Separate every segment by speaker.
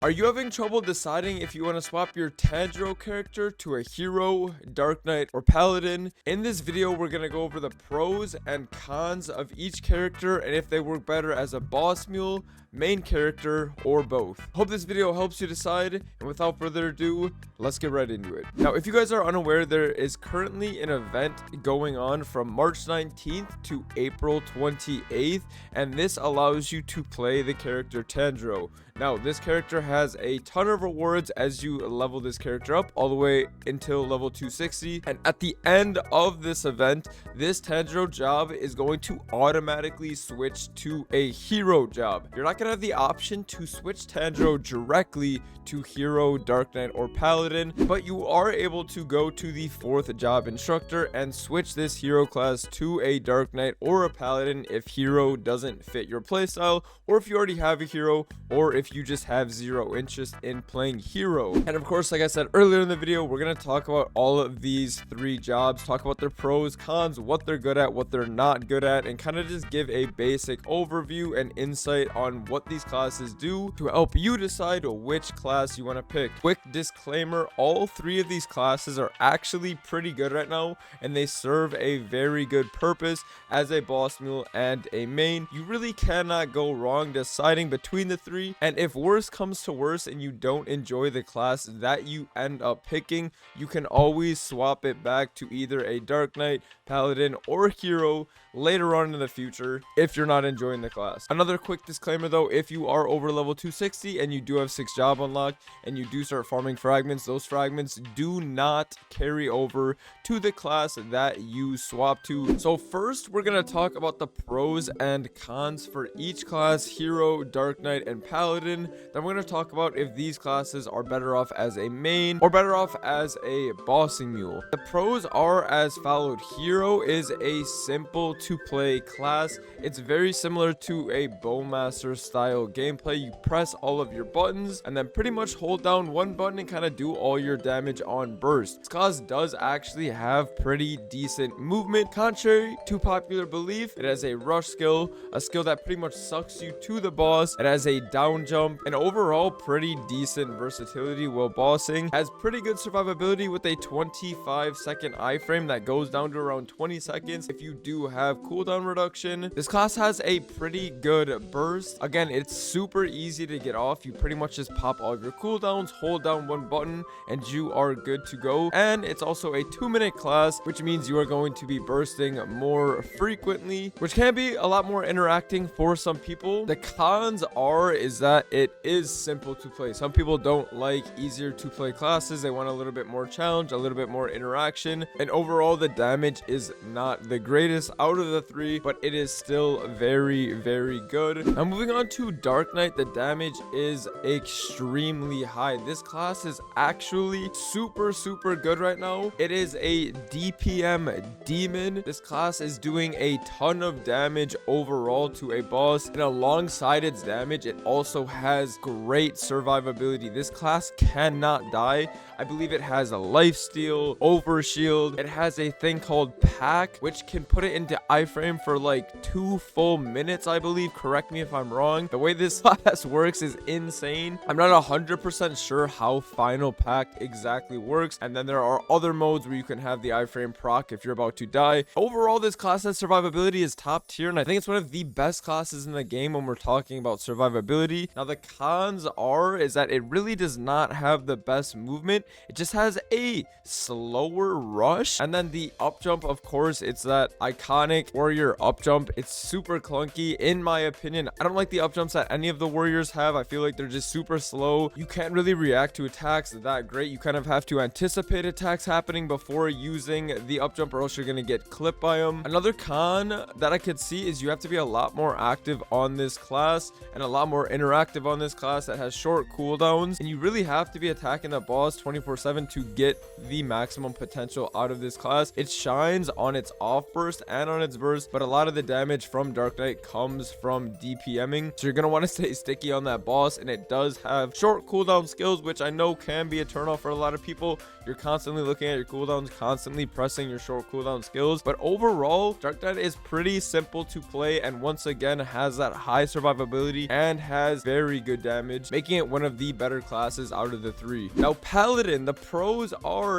Speaker 1: Are you having trouble deciding if you want to swap your Tanjiro character to a hero, Dark Knight, or paladin? In this video, we're going to go over the pros and cons of each character and if they work better as a boss mule, main character, or both. Hope this video helps you decide, and without further ado, let's get right into it. Now, if you guys are unaware, there is currently an event going on from March 19th to April 28th, and this allows you to play the character Tanjiro. Now, this character has a ton of rewards as you level this character up all the way until level 260, and at the end of this event, this Tanjiro job is going to automatically switch to a hero job. You're not gonna have the option to switch Tanjiro directly to hero, Dark Knight, or paladin, but you are able to go to the 4th job instructor and switch this hero class to a Dark Knight or a paladin if hero doesn't fit your playstyle, or if you already have a hero, or if you just have zero interest in playing hero. And of course, like I said earlier in the video, we're going to talk about all of these 3 jobs, talk about their pros, cons, what they're good at, what they're not good at, and kind of just give a basic overview and insight on what these classes do to help you decide which class you want to pick. Quick disclaimer, all 3 of these classes are actually pretty good right now, and they serve a very good purpose as a boss mule and a main. You really cannot go wrong deciding between the 3, and if worse comes to worse and you don't enjoy the class that you end up picking, you can always swap it back to either a Dark Knight, paladin, or hero later on in the future if you're not enjoying the class. Another quick disclaimer though, if you are over level 260 and you do have 6 job unlocked and you do start farming fragments, those fragments do not carry over to the class that you swap to. So first, we're going to talk about the pros and cons for each class, hero, Dark Knight, and paladin. Then we're going to talk about if these classes are better off as a main or better off as a bossing mule. The pros are as followed. Hero is a simple to play class. It's very similar to a bowmaster style gameplay. You press all of your buttons and then pretty much hold down one button and kind of do all your damage on burst. This class does actually have pretty decent movement. Contrary to popular belief, it has a rush skill, a skill that pretty much sucks you to the boss. It has a down jump, and overall pretty decent versatility while bossing. Has pretty good survivability with a 25-second iframe that goes down to around 20 seconds if you do have cooldown reduction. This class has a pretty good burst. Again, it's super easy to get off. You pretty much just pop all of your cooldowns, hold down one button, and you are good to go. And it's also a 2-minute class, which means you are going to be bursting more frequently, which can be a lot more interacting for some people. The cons is that it is simple to play. Some people don't like easier to play classes. They want a little bit more challenge, a little bit more interaction, and overall the damage is not the greatest out of the 3, but it is still very, very good. Now moving on to Dark Knight, the damage is extremely high. This class is actually super good right now. It is a DPM demon. This class is doing a ton of damage overall to a boss, and alongside its damage, it also has great survivability. This class cannot die. I believe it has a lifesteal, overshield. It has a thing called pack, which can put it into iframe for like 2 full minutes, I believe. Correct me if I'm wrong. The way this class works is insane. I'm not 100% sure how final pack exactly works. And then there are other modes where you can have the iframe proc if you're about to die. Overall, this class's survivability is top tier, and I think it's one of the best classes in the game when we're talking about survivability. Now, the cons is that it really does not have the best movement. It just has a slower rush, and then the up jump, of course, it's that iconic warrior up jump. It's super clunky in my opinion. I don't like the up jumps that any of the warriors have. I feel like they're just super slow. You can't really react to attacks that great. You kind of have to anticipate attacks happening before using the up jump, or else you're gonna get clipped by them. Another con that I could see is you have to be a lot more active on this class and a lot more interactive on this class that has short cooldowns, and you really have to be attacking the boss 24/7 to get the maximum potential out of this class. It shines on its off burst and on its burst, but a lot of the damage from Dark Knight comes from DPMing, so you're going to want to stay sticky on that boss. And it does have short cooldown skills, which I know can be a turnoff for a lot of people. You're constantly looking at your cooldowns, constantly pressing your short cooldown skills, but overall Dark Knight is pretty simple to play, and once again has that high survivability and has very very good damage, making it one of the better classes out of the three. Now paladin, the pros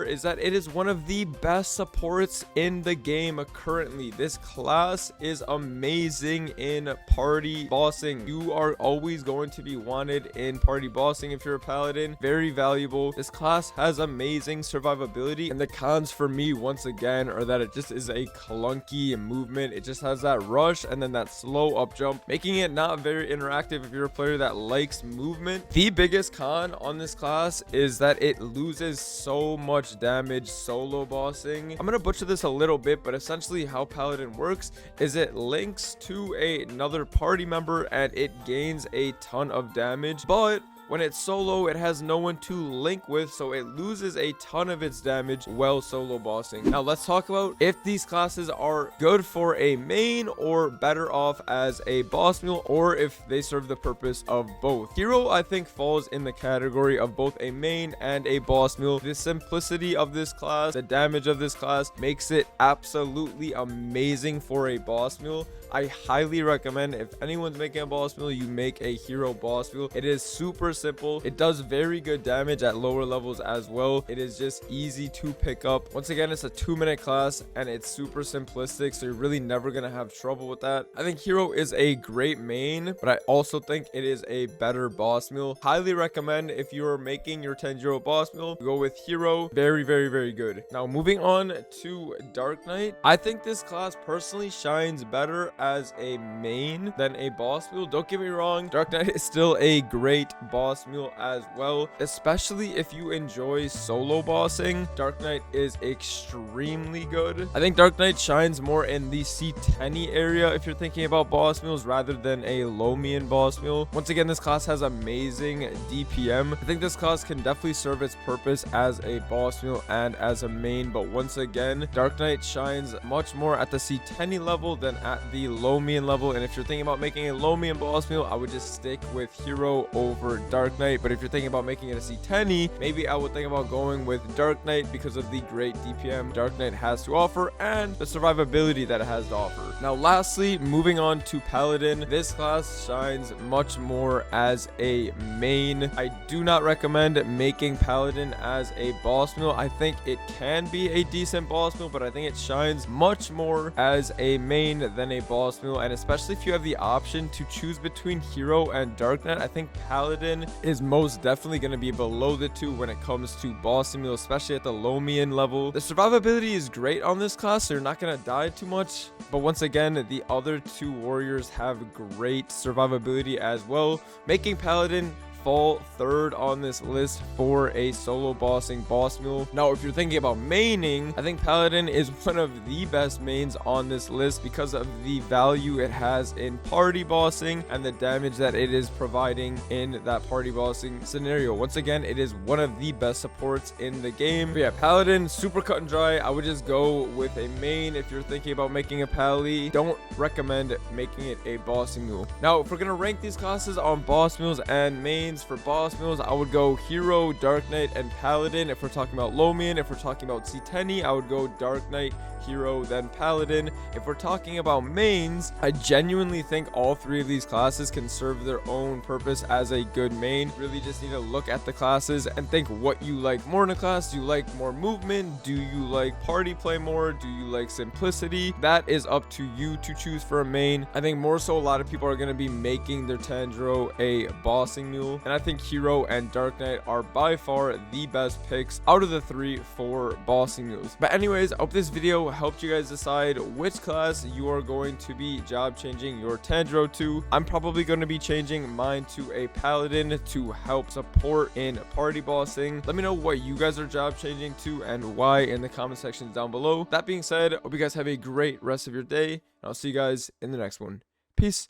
Speaker 1: is that it is one of the best supports in the game currently. This class is amazing in party bossing. You are always going to be wanted in party bossing if you're a paladin. Very valuable. This class has amazing survivability, and the cons for me once again are that it just is a clunky movement. It just has that rush and then that slow up jump, making it not very interactive if you're a player that likes movement. The biggest con on this class is that it loses so much damage solo bossing. I'm gonna butcher this a little bit, but essentially how paladin works is it links to another party member and it gains a ton of damage, but when it's solo, it has no one to link with, so it loses a ton of its damage while solo bossing. Now let's talk about if these classes are good for a main or better off as a boss mule, or if they serve the purpose of both. Hero, I think, falls in the category of both a main and a boss mule. The simplicity of this class, the damage of this class makes it absolutely amazing for a boss mule. I highly recommend, if anyone's making a boss mule, you make a hero boss mule. It is super simple. It does very good damage at lower levels as well. It is just easy to pick up. Once again, it's a 2-minute class and it's super simplistic, so you're really never gonna have trouble with that. I think hero is a great main, but I also think it is a better boss mule. Highly recommend, if you're making your Tanjiro boss mule, go with hero. Very, very, very good. Now moving on to Dark Knight, I think this class personally shines better as a main than a boss mule. Don't get me wrong, Dark Knight is still a great boss mule as well, especially if you enjoy solo bossing. Dark Knight is extremely good. I think Dark Knight shines more in the C10 area if you're thinking about boss mules rather than a Lomian boss mule. Once again, this class has amazing DPM. I think this class can definitely serve its purpose as a boss mule and as a main, but once again, Dark Knight shines much more at the C10 level than at the Lomian level. And if you're thinking about making a Lomian boss mule, I would just stick with hero over Dark Knight. But if you're thinking about making it a C10, maybe I would think about going with Dark Knight because of the great DPM Dark Knight has to offer and the survivability that it has to offer. Now lastly, moving on to Paladin, this class shines much more as a main. I do not recommend making Paladin as a boss mule. I think it can be a decent boss mule, but I think it shines much more as a main than a boss mule. And especially if you have the option to choose between hero and Dark Knight, I think Paladin is most definitely going to be below the two when it comes to boss mule, especially at the Lomian level. The survivability is great on this class, so you're not going to die too much. But once again, the other two warriors have great survivability as well, making Paladin fall third on this list for a solo bossing boss mule. Now, if you're thinking about maining, I think Paladin is one of the best mains on this list because of the value it has in party bossing and the damage that it is providing in that party bossing scenario. Once again, it is one of the best supports in the game. But yeah, Paladin, super cut and dry. I would just go with a main if you're thinking about making a pally. Don't recommend making it a bossing mule. Now, if we're gonna rank these classes on boss mules and mains, for boss mules, I would go hero, Dark Knight, and Paladin. If we're talking about Lomian, if we're talking about C10, I would go Dark Knight, hero, then Paladin. If we're talking about mains, I genuinely think all three of these classes can serve their own purpose as a good main. Really just need to look at the classes and think what you like more in a class. Do you like more movement? Do you like party play more? Do you like simplicity? That is up to you to choose for a main. I think more so a lot of people are going to be making their Tanjiro a bossing mule, and I think hero and Dark Knight are by far the best picks out of the three for bossing mules. But anyways, I hope this video helped you guys decide which class you are going to be job changing your Tanjiro to. I'm probably going to be changing mine to a Paladin to help support in party bossing. Let me know what you guys are job changing to and why in the comment section down below. That being said, I hope you guys have a great rest of your day, and I'll see you guys in the next one. Peace.